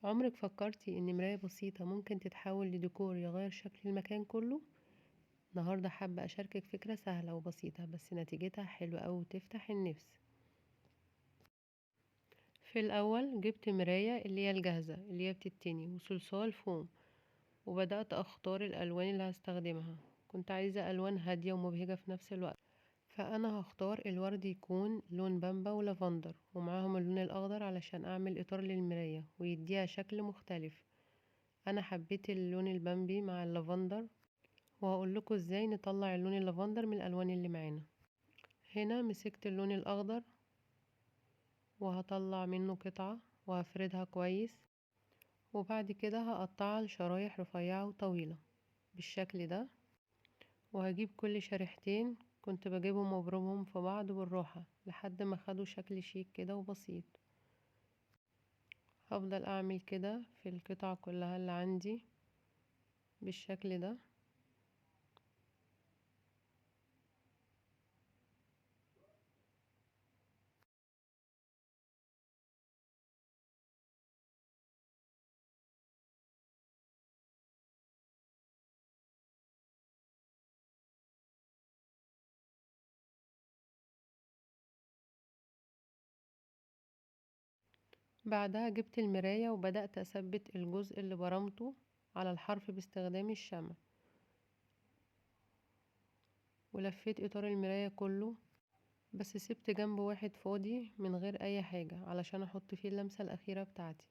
عمرك فكرتي ان مراية بسيطة ممكن تتحول لديكور يغير شكل المكان كله؟ النهاردة حابة اشاركك فكرة سهلة وبسيطة بس نتيجتها حلوة اوي وتفتح النفس. في الاول جبت مراية اللي هي الجاهزة اللي هي بتتني وصلصال فوم، وبدأت اختار الالوان اللي هستخدمها. كنت عايزة الوان هادية ومبهجة في نفس الوقت، فانا هختار الورد يكون لون بامبا ولافندر ومعاهم اللون الاخضر علشان اعمل اطار للمراية ويديها شكل مختلف. انا حبيت اللون البامبي مع اللافندر، وهقول لكم ازاي نطلع اللون اللافندر من الالوان اللي معانا. هنا مسكت اللون الاخضر وهطلع منه قطعة وهفردها كويس، وبعد كده هقطعها لشرايح رفيعة وطويلة بالشكل ده. وهجيب كل شريحتين كنت بجيبهم وابرمهم في بعض بالراحة لحد ما خدوا شكل شيك كده وبسيط. هفضل اعمل كده في القطع كلها اللي عندي بالشكل ده. بعدها جبت المراية وبدأت اثبت الجزء اللي برمته على الحرف باستخدام الشمع، ولفيت اطار المراية كله، بس سبت جنب واحد فاضي من غير اي حاجة علشان احط فيه اللمسة الاخيرة بتاعتي.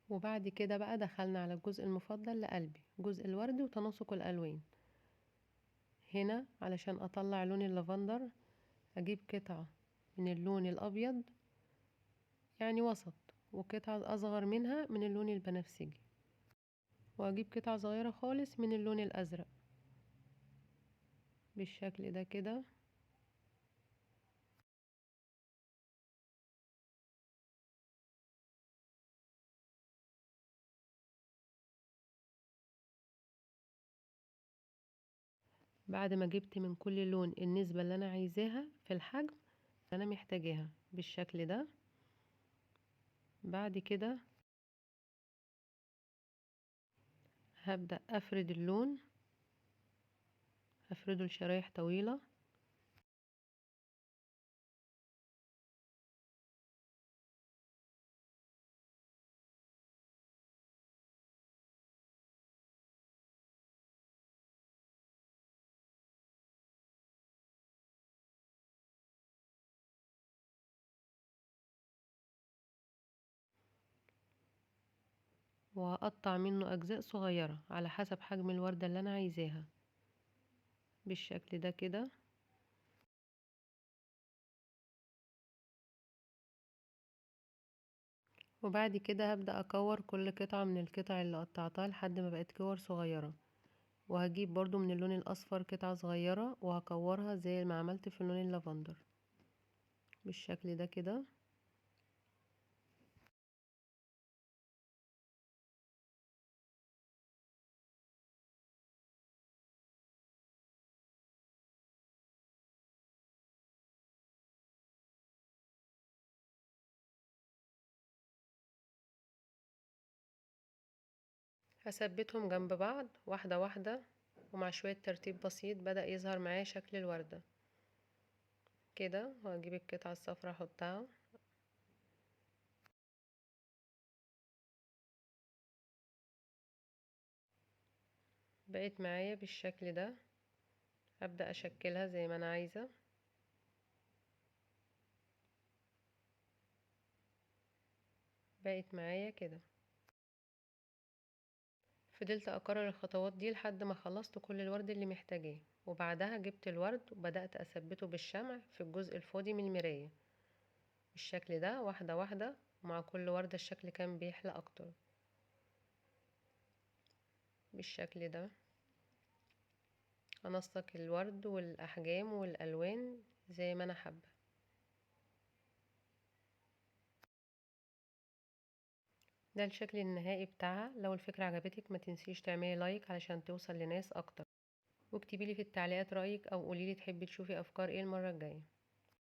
وبعد كده بقى دخلنا على الجزء المفضل لقلبي، جزء الورد وتناسق الالوان. هنا علشان اطلع لون اللافندر اجيب قطعة من اللون الابيض يعني وسط، وقطعة اصغر منها من اللون البنفسجي، واجيب قطعة صغيرة خالص من اللون الازرق بالشكل ده كده. بعد ما جبت من كل لون النسبة اللي انا عايزاها في الحجم اللي انا محتاجاها بالشكل ده، بعد كده هبدأ افرد اللون، هفرده لشرايح طويلة. وهقطع منه اجزاء صغيرة على حسب حجم الوردة اللي انا عايزاها بالشكل ده كده. وبعد كده هبدأ اكور كل قطعة من القطع اللي قطعتها لحد ما بقت كور صغيرة، وهجيب برضو من اللون الاصفر قطعة صغيرة وهكورها زي ما عملت في اللون اللافندر بالشكل ده كده. هثبتهم جنب بعض واحدة واحدة، ومع شوية ترتيب بسيط بدأ يظهر معايا شكل الوردة كده. وهجيب القطعة الصفرا احطها. بقيت معايا بالشكل ده، هبدأ اشكلها زي ما انا عايزة. بقيت معايا كده. فضلت اكرر الخطوات دي لحد ما خلصت كل الورد اللي محتاجاه، وبعدها جبت الورد وبدأت اثبته بالشمع في الجزء الفاضي من المراية بالشكل ده واحدة واحدة. ومع كل وردة الشكل كان بيحلى اكتر بالشكل ده. انسق الورد والاحجام والالوان زي ما انا حابة. ده الشكل النهائي بتاعها. لو الفكرة عجبتك ما تنسيش تعملي لايك علشان توصل لناس اكتر، واكتبيلي في التعليقات رأيك او قوليلي تحبي تشوفي افكار ايه المرة الجاية.